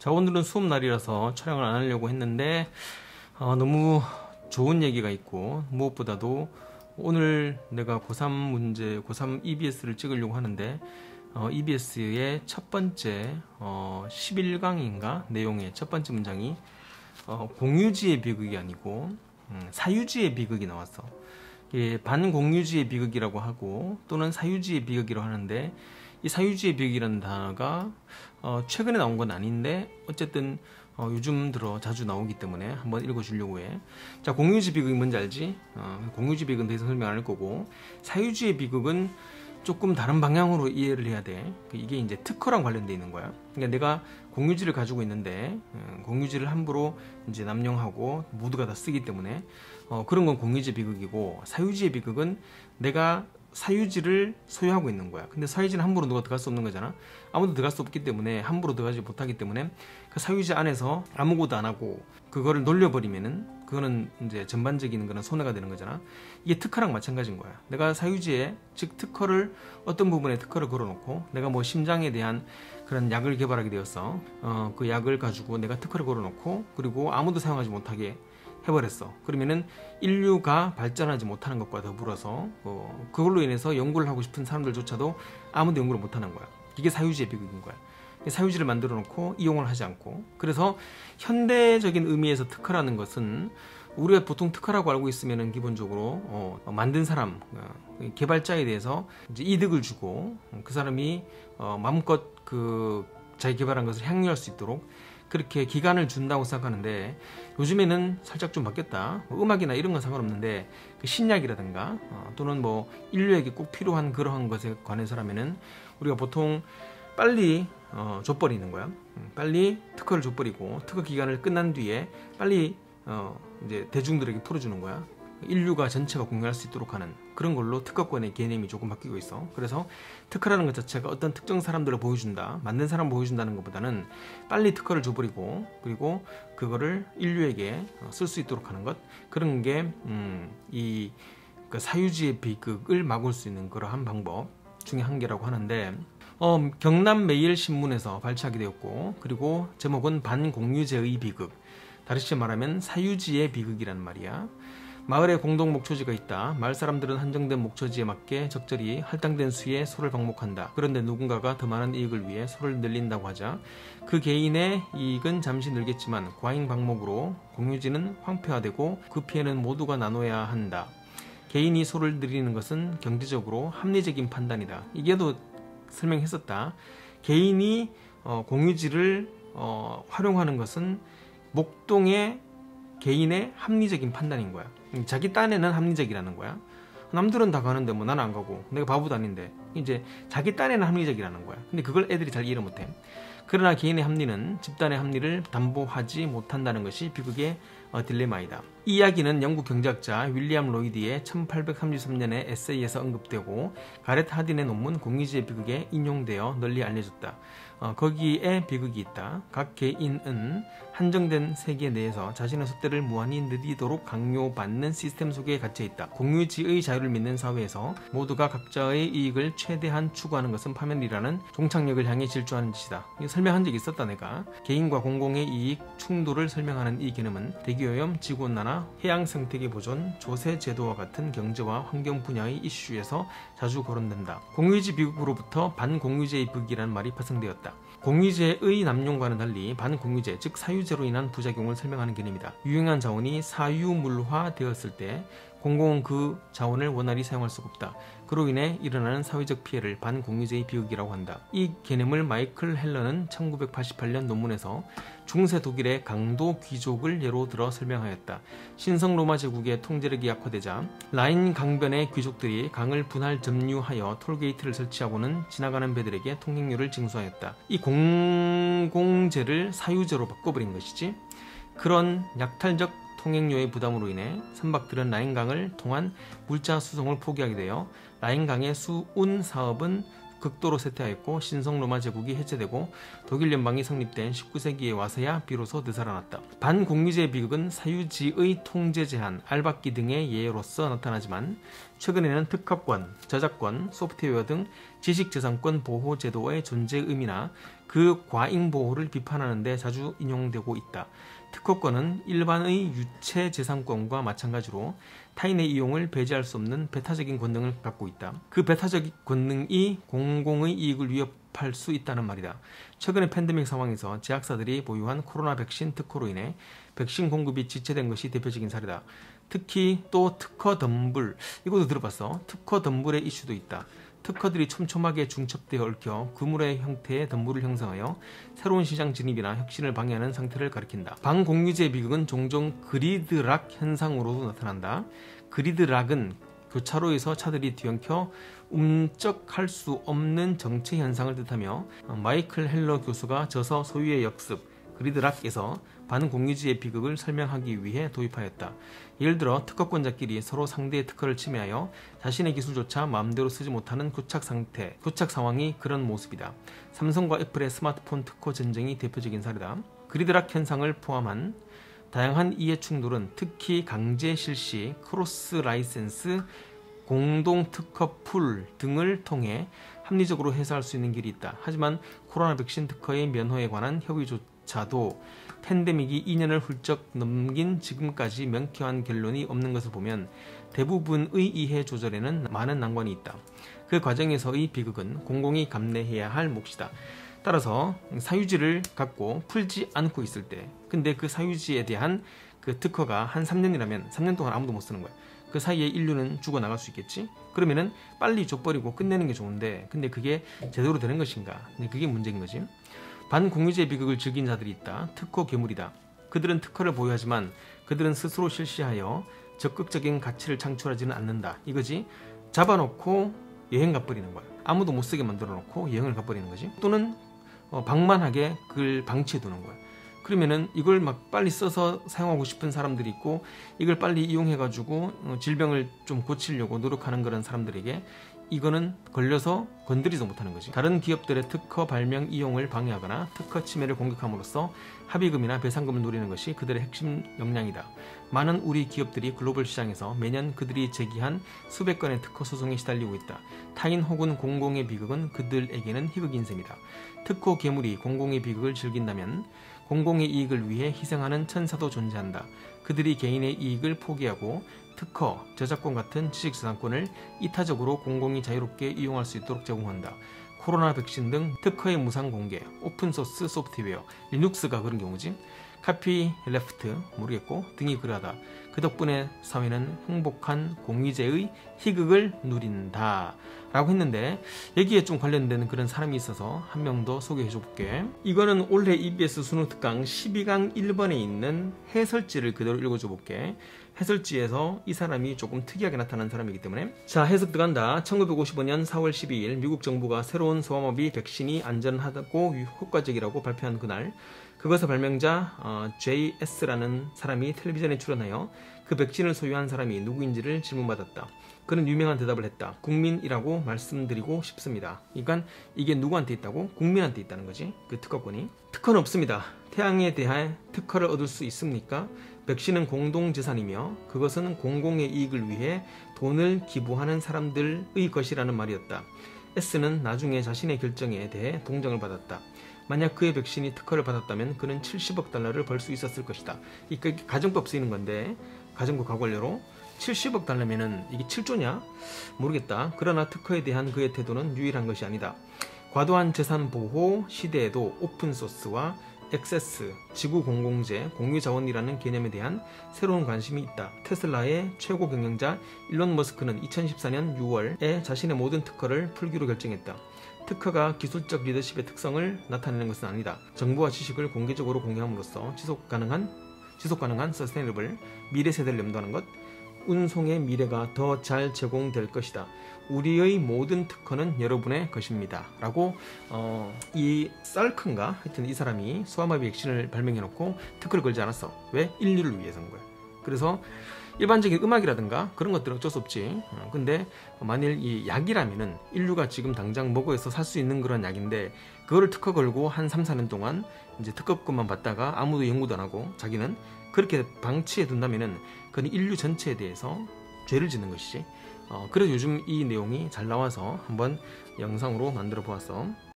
자, 오늘은 수업날이라서 촬영을 안 하려고 했는데 너무 좋은 얘기가 있고, 무엇보다도 오늘 내가 고3 문제, 고3 EBS를 찍으려고 하는데 EBS의 첫 번째 11강인가 내용의 첫 번째 문장이 공유지의 비극이 아니고 사유지의 비극이 나왔어. 이게 반공유지의 비극이라고 하고 또는 사유지의 비극이라고 하는데, 이 사유지의 비극이라는 단어가 최근에 나온 건 아닌데 어쨌든 요즘 들어 자주 나오기 때문에 한번 읽어주려고 해. 자, 공유지 비극이 뭔지 알지? 공유지 비극은 더 이상 설명 안 할 거고, 사유지의 비극은 조금 다른 방향으로 이해를 해야 돼. 이게 이제 특허랑 관련돼 있는 거야. 그러니까 내가 공유지를 가지고 있는데 공유지를 함부로 이제 남용하고 모두가 다 쓰기 때문에 그런 건 공유지 비극이고, 사유지의 비극은 내가 사유지를 소유하고 있는 거야. 근데 사유지는 함부로 누가 들어갈 수 없는 거잖아. 아무도 들어갈 수 없기 때문에, 함부로 들어가지 못하기 때문에 그 사유지 안에서 아무것도 안 하고 그거를 놀려버리면은 그거는 이제 전반적인 그런 손해가 되는 거잖아. 이게 특허랑 마찬가지인 거야. 내가 사유지에, 즉 특허를, 어떤 부분에 특허를 걸어놓고 내가 뭐 심장에 대한 그런 약을 개발하게 되었어. 그 약을 가지고 내가 특허를 걸어놓고 그리고 아무도 사용하지 못하게 해버렸어. 그러면은 인류가 발전하지 못하는 것과 더불어서 그걸로 인해서 연구를 하고 싶은 사람들조차도 아무도 연구를 못하는 거야. 이게 사유지의 비극인 거야. 사유지를 만들어 놓고 이용을 하지 않고. 그래서 현대적인 의미에서 특허라는 것은, 우리가 보통 특허라고 알고 있으면은 기본적으로 만든 사람, 개발자에 대해서 이제 이득을 주고 그 사람이 마음껏 그 자기 개발한 것을 향유할 수 있도록 그렇게 기간을 준다고 생각하는데, 요즘에는 살짝 좀 바뀌었다. 음악이나 이런 건 상관없는데 그 신약이라든가 또는 뭐 인류에게 꼭 필요한 그러한 것에 관해서라면은 우리가 보통 빨리 줘버리는 거야. 빨리 특허를 줘버리고 특허 기간을 끝난 뒤에 빨리 이제 대중들에게 풀어주는 거야. 인류가 전체가 공유할 수 있도록 하는 그런 걸로 특허권의 개념이 조금 바뀌고 있어. 그래서 특허라는 것 자체가 어떤 특정 사람들을 보여준다, 만든 사람 보여준다는 것보다는 빨리 특허를 줘버리고 그리고 그거를 인류에게 쓸 수 있도록 하는 것, 그런 게 이 사유지의 비극을 막을 수 있는 그러한 방법 중에 한 개라고 하는데, 경남매일신문에서 발췌하게 되었고, 그리고 제목은 반공유제의 비극, 다시 말하면 사유지의 비극이란 말이야. 마을에 공동 목초지가 있다. 마을 사람들은 한정된 목초지에 맞게 적절히 할당된 수에 소를 방목한다. 그런데 누군가가 더 많은 이익을 위해 소를 늘린다고 하자 그 개인의 이익은 잠시 늘겠지만 과잉 방목으로 공유지는 황폐화되고 그 피해는 모두가 나눠야 한다. 개인이 소를 늘리는 것은 경제적으로 합리적인 판단이다. 이게도 설명했었다. 개인이 공유지를 활용하는 것은 목동의 개인의 합리적인 판단인 거야. 자기 딴에는 합리적이라는 거야. 남들은 다 가는데 뭐 나는 안 가고, 내가 바보도 아닌데, 이제 자기 딴에는 합리적이라는 거야. 근데 그걸 애들이 잘 이해 못해. 그러나 개인의 합리는 집단의 합리를 담보하지 못한다는 것이 비극의 딜레마이다. 이 이야기는 영국 경제학자 윌리엄 로이드의 1833년의 에세이에서 언급되고 가렛 하딘의 논문 공유지의 비극에 인용되어 널리 알려졌다. 거기에 비극이 있다. 각 개인은 한정된 세계 내에서 자신의 속도를 무한히 느리도록 강요받는 시스템 속에 갇혀있다. 공유지의 자유를 믿는 사회에서 모두가 각자의 이익을 최대한 추구하는 것은 파멸이라는 종착역을 향해 질주하는 짓이다. 이거 설명한 적이 있었다. 내가 개인과 공공의 이익 충돌을 설명하는 이 개념은 대기오염, 지구온난화, 해양 생태계 보존, 조세 제도와 같은 경제와 환경 분야의 이슈에서 자주 거론된다. 공유지 비극으로부터 반공유제의 비극이라는 말이 파생되었다. 공유제의 남용과는 달리 반공유제, 즉 사유제로 인한 부작용을 설명하는 개념이다. 유용한 자원이 사유물화 되었을 때 공공은 그 자원을 원활히 사용할 수가 없다. 그로 인해 일어나는 사회적 피해를 반공유제의 비극이라고 한다. 이 개념을 마이클 헬러는 1988년 논문에서 중세 독일의 강도 귀족을 예로 들어 설명하였다. 신성 로마 제국의 통제력이 약화되자 라인 강변의 귀족들이 강을 분할 점유하여 톨게이트를 설치하고는 지나가는 배들에게 통행료를 징수하였다. 이 공공재를 사유제로 바꿔버린 것이지. 그런 약탈적 통행료의 부담으로 인해 선박들은 라인강을 통한 물자 수송을 포기하게 되어 라인강의 수운 사업은 극도로 쇠퇴하였고 신성 로마 제국이 해체되고 독일 연방이 성립된 19세기에 와서야 비로소 되살아났다. 반공유제의 비극은 사유지의 통제 제한, 알박기 등의 예로서 나타나지만 최근에는 특허권, 저작권, 소프트웨어 등 지식재산권 보호 제도의 존재의 의미나 그 과잉 보호를 비판하는 데 자주 인용되고 있다. 특허권은 일반의 유체 재산권과 마찬가지로 타인의 이용을 배제할 수 없는 배타적인 권능을 갖고 있다. 그 배타적 권능이 공공의 이익을 위협할 수 있다는 말이다. 최근의 팬데믹 상황에서 제약사들이 보유한 코로나 백신 특허로 인해 백신 공급이 지체된 것이 대표적인 사례다. 특히 또 특허 덤불, 이것도 들어봤어. 특허 덤불의 이슈도 있다. 특허들이 촘촘하게 중첩되어 얽혀 그물의 형태의 덤불을 형성하여 새로운 시장 진입이나 혁신을 방해하는 상태를 가리킨다. 방공유제 비극은 종종 그리드락 현상으로도 나타난다. 그리드락은 교차로에서 차들이 뒤엉켜 움쩍할 수 없는 정체 현상을 뜻하며 마이클 헬러 교수가 저서 소유의 역습 그리드락에서 반공유지의 비극을 설명하기 위해 도입하였다. 예를 들어 특허권자끼리 서로 상대의 특허를 침해하여 자신의 기술조차 마음대로 쓰지 못하는 교착 상황이 그런 모습이다. 삼성과 애플의 스마트폰 특허 전쟁이 대표적인 사례다. 그리드락 현상을 포함한 다양한 이해 충돌은 특히 강제 실시, 크로스 라이센스, 공동 특허 풀 등을 통해 합리적으로 해소할 수 있는 길이 있다. 하지만 코로나 백신 특허의 면허에 관한 협의조차도 팬데믹이 2년을 훌쩍 넘긴 지금까지 명쾌한 결론이 없는 것을 보면 대부분의 이해 조절에는 많은 난관이 있다. 그 과정에서의 비극은 공공이 감내해야 할 몫이다. 따라서 사유지를 갖고 풀지 않고 있을 때, 근데 그 사유지에 대한 그 특허가 한 3년이라면 3년 동안 아무도 못 쓰는 거야. 그 사이에 인류는 죽어나갈 수 있겠지? 그러면은 빨리 줘버리고 끝내는 게 좋은데, 근데 그게 제대로 되는 것인가? 그게 문제인 거지. 반공유제 비극을 즐긴 자들이 있다. 특허 괴물이다. 그들은 특허를 보유하지만 그들은 스스로 실시하여 적극적인 가치를 창출하지는 않는다. 이거지. 잡아놓고 여행 가버리는 거야. 아무도 못 쓰게 만들어 놓고 여행을 가버리는 거지. 또는 방만하게 그걸 방치해 두는 거야. 그러면은 이걸 막 빨리 써서 사용하고 싶은 사람들이 있고, 이걸 빨리 이용해가지고 질병을 좀 고치려고 노력하는 그런 사람들에게 이거는 걸려서 건드리지 못하는 거지. 다른 기업들의 특허 발명 이용을 방해하거나 특허 침해를 공격함으로써 합의금이나 배상금을 노리는 것이 그들의 핵심 역량이다. 많은 우리 기업들이 글로벌 시장에서 매년 그들이 제기한 수백 건의 특허 소송에 시달리고 있다. 타인 혹은 공공의 비극은 그들에게는 희극인 셈이다. 특허 괴물이 공공의 비극을 즐긴다면 공공의 이익을 위해 희생하는 천사도 존재한다. 그들이 개인의 이익을 포기하고 특허, 저작권 같은 지식재산권을 이타적으로 공공이 자유롭게 이용할 수 있도록 제공한다. 코로나 백신 등 특허의 무상 공개, 오픈소스 소프트웨어, 리눅스가 그런 경우지. 카피 레프트 모르겠고 등이 그러하다. 그 덕분에 사회는 행복한 공유제의 희극을 누린다 라고 했는데, 여기에 좀 관련된 그런 사람이 있어서 한 명 더 소개해 줄게. 이거는 올해 EBS 수능 특강 12강 1번에 있는 해설지를 그대로 읽어줘 볼게. 해설지에서 이 사람이 조금 특이하게 나타난 사람이기 때문에. 자, 해석 들어간다. 1955년 4월 12일 미국 정부가 새로운 소아마비 백신이 안전하고 효과적이라고 발표한 그날, 그것의 발명자 JS라는 사람이 텔레비전에 출연하여 그 백신을 소유한 사람이 누구인지를 질문받았다. 그는 유명한 대답을 했다. 국민이라고 말씀드리고 싶습니다. 그러니까 이게 누구한테 있다고? 국민한테 있다는 거지. 그 특허권이. 특허는 없습니다. 태양에 대해 특허를 얻을 수 있습니까? 백신은 공동재산이며 그것은 공공의 이익을 위해 돈을 기부하는 사람들의 것이라는 말이었다. S는 나중에 자신의 결정에 대해 동정을 받았다. 만약 그의 백신이 특허를 받았다면 그는 70억 달러를 벌 수 있었을 것이다. 이게 가정법 쓰이는 건데, 가정법 과거완료로 70억 달러면은 이게 7조냐? 모르겠다. 그러나 특허에 대한 그의 태도는 유일한 것이 아니다. 과도한 재산 보호 시대에도 오픈소스와 액세스, 지구 공공재, 공유자원이라는 개념에 대한 새로운 관심이 있다. 테슬라의 최고 경영자 일론 머스크는 2014년 6월에 자신의 모든 특허를 풀기로 결정했다. 특허가 기술적 리더십의 특성을 나타내는 것은 아니다. 정보와 지식을 공개적으로 공유함으로써 지속 가능한 서스테이너블 미래 세대를 염두하는 것, 운송의 미래가 더 잘 제공될 것이다. 우리의 모든 특허는 여러분의 것입니다. 라고 이 쌀큰가 하여튼 이 사람이 소아마비 백신을 발명해놓고 특허를 걸지 않았어. 왜? 인류를 위해서인 거야. 그래서 일반적인 음악이라든가 그런 것들은 어쩔 수 없지. 근데 만일 이 약이라면은 인류가 지금 당장 먹어서 살 수 있는 그런 약인데, 그거를 특허 걸고 한 3, 4년 동안 이제 특허권만 받다가 아무도 연구도 안 하고 자기는 그렇게 방치해 둔다면은 그건 인류 전체에 대해서 죄를 짓는 것이지. 그래서 요즘 이 내용이 잘 나와서 한번 영상으로 만들어 보았어.